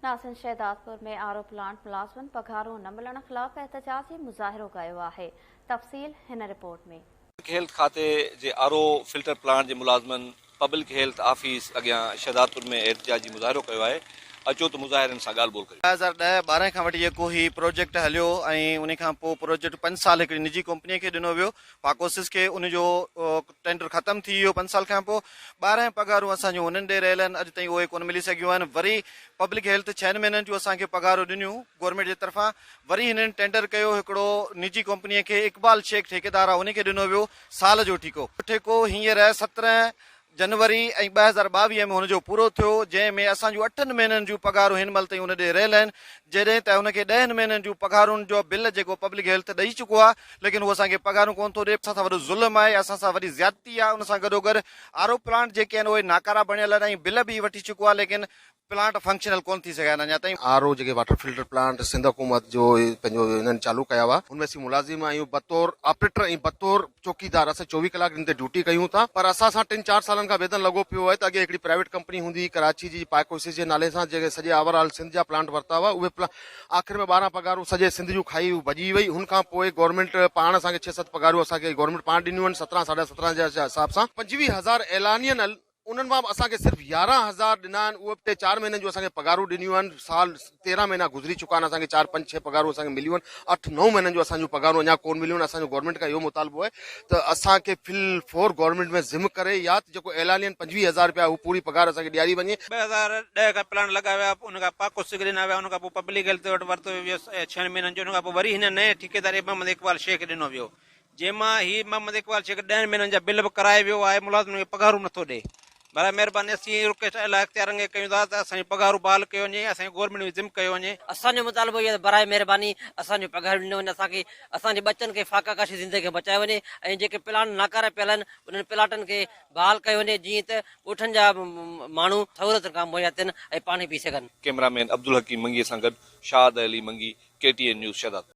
नासिन शहदादपुर में आरो प्लांट मुलाज़िमन पघारूं न मिलण ख़िलाफ़ एहतजाजी मुज़ाहिरो कयो आहे। तफ़सील हिन रिपोर्ट में। हेल्थ खाते जे आरो फिल्टर प्लांट जे मुलाज़िमन पब्लिक हेल्थ ऑफिस अॻियां शहदादपुर में एहतजाजी मुज़ाहिरो कयो आहे। अचो त मुज़ाहिरनि सां ॻाल्हि ॿोल करियूं। 2010-12 खां वठी जेको ही प्रोजेक्ट हलियो ऐं उन खां पोइ प्रोजेक्ट 5 साल हिकिड़ी निजी कंपनीअ खे ॾिनो वियो। पाकोसिस खे उनजो टेंडर ख़तमु थी वियो 5 साल खां पोइ। 12 पघारूं असांजूं उन्हनि ॾे रहियल आहिनि, अॼु ताईं उहे कोन मिली सघियूं आहिनि। वरी पब्लिक हेल्थ 6 महीननि जूं असांखे पघारूं ॾिनियूं गवर्नमेंट जे तरफ़ां। वरी हिननि टेंडर कयो हिकिड़ो निजी कंपनीअ खे, इकबाल शेख ठेकेदार आहे, उनखे ॾिनो वियो साल जो ठेको हींअर 17 जनवरी ऐं 2022 में हुनजो पूरो थियो, जंहिंमें असांजूं 8 महीननि जूं पघारूं हिन महिल ताईं हुन ॾे रहियल आहिनि। जॾहिं त हुनखे 10 महीननि जूं पघारुनि जो बिल जेको पब्लिक हेल्थ ॾेई चुको आहे, लेकिन उहो असांखे पघारूं कोन थो ॾिए। असां सां वॾो ज़ुल्म आहे, असां सां वॾी ज़्यादती आहे। उन सां गॾोगॾु आरो प्लांट जेके आहिनि उहे नाकारा बणियल आहिनि ऐं बिल बि वठी चुको आहे, लेकिन प्लांट फंक्शनल कोन थी सघिया आहिनि अञा ताईं। आरो जेके वाटर फिल्टर प्लांट सिंध हुकूमत जो पंहिंजो इन्हनि चालू कया हुआ, हुनमें असीं मुलाज़िम आहियूं बतौर ऑपरेटर ऐं बतौर चौकीदार। असां 24 कलाक हिन ते ड्यूटी कयूं था, पर असां 3-4 सालनि खां वेतन लॻो पियो आहे। त अॻे हिकिड़ी प्राइवेट कंपनी हूंदी कराची जी पाकोसिस जे नाले सां, जेके सॼे ओवरऑल सिंध जा प्लांट वरिता हुआ। उहे आख़िर में 12 पघारूं सॼे सिंध जूं खाई भॼी वई। हुन खां पोइ गवर्नमेंट पाण असांखे 6-7 पघारूं असांखे गवर्नमेंट पाण ॾिनियूं आहिनि 17-17.5 जे हिसाब सां। 25,000 ऐलानियन उन्हनि मां असांखे सिर्फ़ु 11,000 ॾिना आहिनि। उहे 4 महीननि जूं असांखे पघारूं ॾिनियूं आहिनि। साल 13 महीना गुज़री चुका आहिनि, असांखे 4-5-6 पघारूं असांखे मिलियूं आहिनि। 8-9 महीननि जूं असांजूं पघारूं अञा कोन मिलियूं आहिनि। असांजो गवर्नमेंट खां इहो मुतालबो आहे त असांखे फिल फोर गवर्नमेंट में ज़िम करे या जेको ऐलानियन 25,000 रुपया हू पूरी पघार असांखे ॾियारी वञे। 2010 खां प्लान लॻा विया, उन खां पाको सिगरेट न विया, उन खां पोइ पब्लिक हेल्थ वटि वरितो वियो 6 महीननि जो। उन खां पोइ वरी हिन नए ठेकेदार मोहम्मद इकबाल शेख ॾिनो वियो, जंहिंमां ही मोहम्मद इकबाल शेख 10 महीननि जा बिल बि कराए वियो आहे। मुलाज़िम खे पघारूं नथो ॾे। बराए महिरबानी असीं रिक्वेस्ट इलाही इख़्तियारनि खे कयूं था त असांजी पघारूं बहाल कयो वञे, असांजी गवर्नमेंट में ज़िम कयो वञे। असांजो मुतालबो इहो बराए महिरबानी असांजो पघार ॾिनो वञे, असांखे असांजे बच्चनि खे फाकाकाशी ज़िंदगी खे बचायो वञे ऐं जेके प्लान नाकारा पियल आहिनि उन्हनि प्लाटनि खे बहाल कयो वञे, जीअं त ॻोठनि जा माण्हू सहूलियत खां मुहैया थियनि ऐं पाणी पी सघनि। कैमरामैन अब्दुल हकीम मंगी सां गॾु शाद अली मंगी, KTN न्यूज़ शहदादपुर।